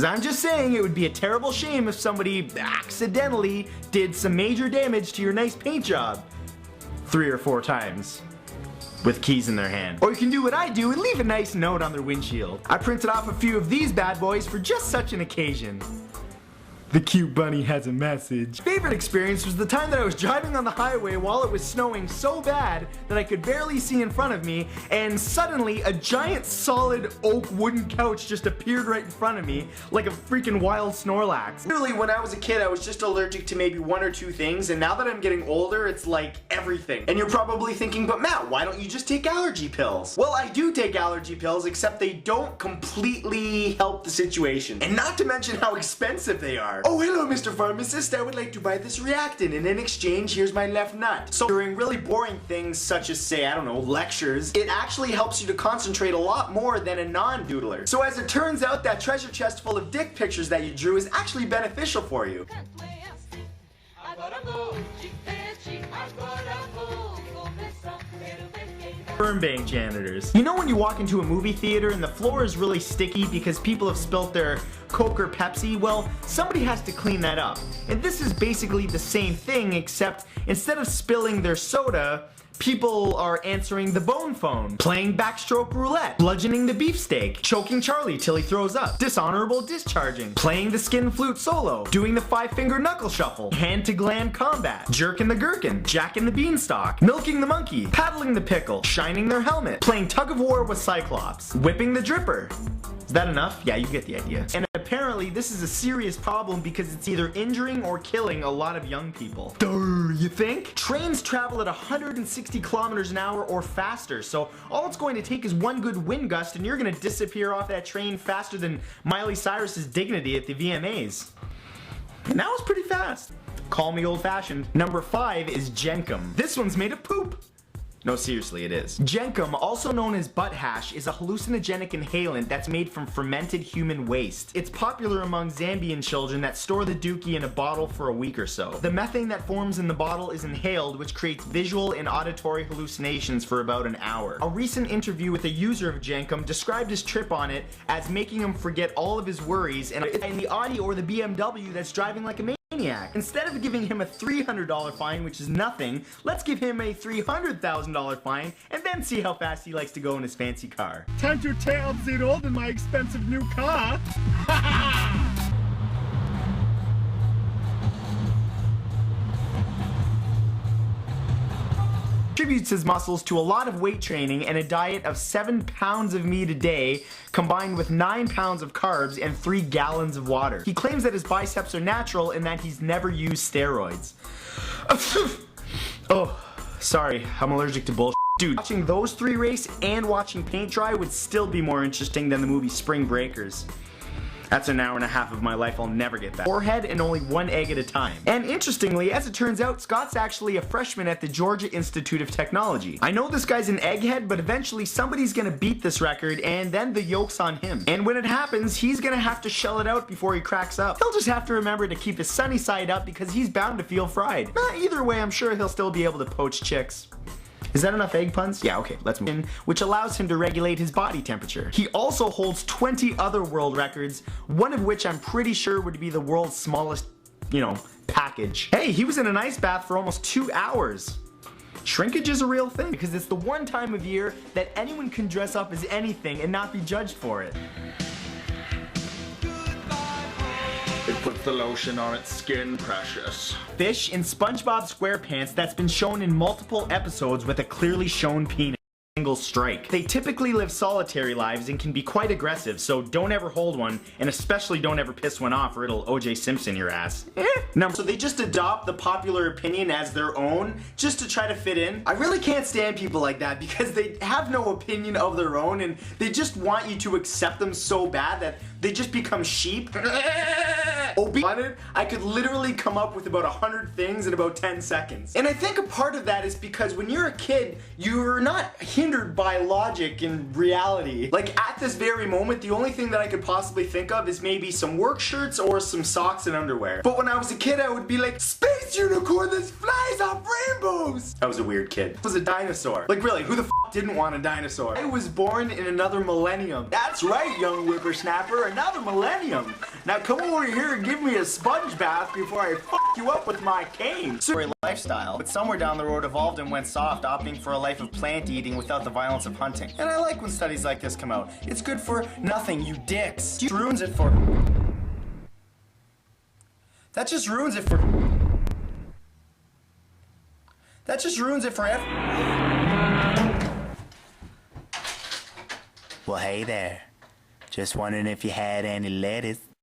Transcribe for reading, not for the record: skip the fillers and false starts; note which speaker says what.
Speaker 1: Because I'm just saying it would be a terrible shame if somebody accidentally did some major damage to your nice paint job 3 or 4 times with keys in their hand. Or you can do what I do and leave a nice note on their windshield. I printed off a few of these bad boys for just such an occasion. The cute bunny has a message. Favorite experience was the time that I was driving on the highway while it was snowing so bad that I could barely see in front of me, and suddenly a giant solid oak wooden couch just appeared right in front of me like a freaking wild Snorlax. Literally, when I was a kid, I was just allergic to maybe 1 or 2 things, and now that I'm getting older, it's like everything. And you're probably thinking, but Matt, why don't you just take allergy pills? Well, I do take allergy pills, except they don't completely help the situation. And not to mention how expensive they are. Oh, hello, Mr. Pharmacist. I would like to buy this reactant, and in exchange, here's my left nut. So during really boring things such as, say, I don't know, lectures, it actually helps you to concentrate a lot more than a non-doodler. So as it turns out, that treasure chest full of dick pictures that you drew is actually beneficial for you. Sperm bank janitors. You know when you walk into a movie theater and the floor is really sticky because people have spilt their Coke or Pepsi? Well, somebody has to clean that up. And this is basically the same thing, except instead of spilling their soda, people are answering the bone phone, playing backstroke roulette, bludgeoning the beefsteak, choking Charlie till he throws up, dishonorable discharging, playing the skin flute solo, doing the 5-finger knuckle shuffle, hand to gland combat, jerking the gherkin, jacking the beanstalk, milking the monkey, paddling the pickle, shining their helmet, playing tug of war with Cyclops, whipping the dripper. Is that enough? Yeah, you get the idea. And apparently this is a serious problem because it's either injuring or killing a lot of young people. Durr, you think? Trains travel at 160 kilometers an hour or faster, so all it's going to take is one good wind gust and you're gonna disappear off that train faster than Miley Cyrus's Dignity at the VMAs. And that was pretty fast. Call me old-fashioned. Number 5 is Jenkum. This one's made of poop. No, seriously, it is. Jenkum, also known as butt hash, is a hallucinogenic inhalant that's made from fermented human waste. It's popular among Zambian children that store the dookie in a bottle for a week or so. The methane that forms in the bottle is inhaled, which creates visual and auditory hallucinations for about an hour. A recent interview with a user of Jenkum described his trip on it as making him forget all of his worries and the Audi or the BMW that's driving like a maniac. Instead of giving him a $300 fine, which is nothing, let's give him a $300,000 fine and then see how fast he likes to go in his fancy car. Time to tail it old in my expensive new car. Attributes his muscles to a lot of weight training and a diet of 7 pounds of meat a day combined with 9 pounds of carbs and 3 gallons of water. He claims that his biceps are natural and that he's never used steroids. Oh, sorry, I'm allergic to bullshit. Dude, watching those 3 race and watching paint dry would still be more interesting than the movie Spring Breakers. That's an hour and a half of my life I'll never get back. Forehead and only 1 egg at a time. And interestingly, as it turns out, Scott's actually a freshman at the Georgia Institute of Technology. I know this guy's an egghead, but eventually somebody's gonna beat this record and then the yoke's on him. And when it happens, he's gonna have to shell it out before he cracks up. He'll just have to remember to keep his sunny side up because he's bound to feel fried. Either way, I'm sure he'll still be able to poach chicks. Is that enough egg puns? Yeah, okay, let's move in, which allows him to regulate his body temperature. He also holds 20 other world records, one of which I'm pretty sure would be the world's smallest, package. Hey, he was in an ice bath for almost 2 hours. Shrinkage is a real thing because it's the one time of year that anyone can dress up as anything and not be judged for it. It puts the lotion on its skin, precious. Fish in SpongeBob SquarePants that's been shown in multiple episodes with a clearly shown penis. Single strike. They typically live solitary lives and can be quite aggressive, so don't ever hold one, and especially don't ever piss one off or it'll O.J. Simpson your ass. So they just adopt the popular opinion as their own just to try to fit in. I really can't stand people like that because they have no opinion of their own and they just want you to accept them so bad that they just become sheep. I could literally come up with about 100 things in about 10 seconds. And I think a part of that is because when you're a kid, you're not hindered by logic and reality. Like at this very moment, the only thing that I could possibly think of is maybe some work shirts or some socks and underwear. But when I was a kid, I would be like, space unicorn that flies off rainbows! I was a weird kid. I was a dinosaur. Like really, who the f didn't want a dinosaur. I was born in another millennium. That's right, young whippersnapper, another millennium. Now come over here and give me a sponge bath before I fuck you up with my cane. Sorry, lifestyle, but somewhere down the road evolved and went soft, opting for a life of plant eating without the violence of hunting. And I like when studies like this come out. It's good for nothing, you dicks. That ruins it for... That just ruins it for... That just ruins it for Well, hey there. Just wondering if you had any lettuce.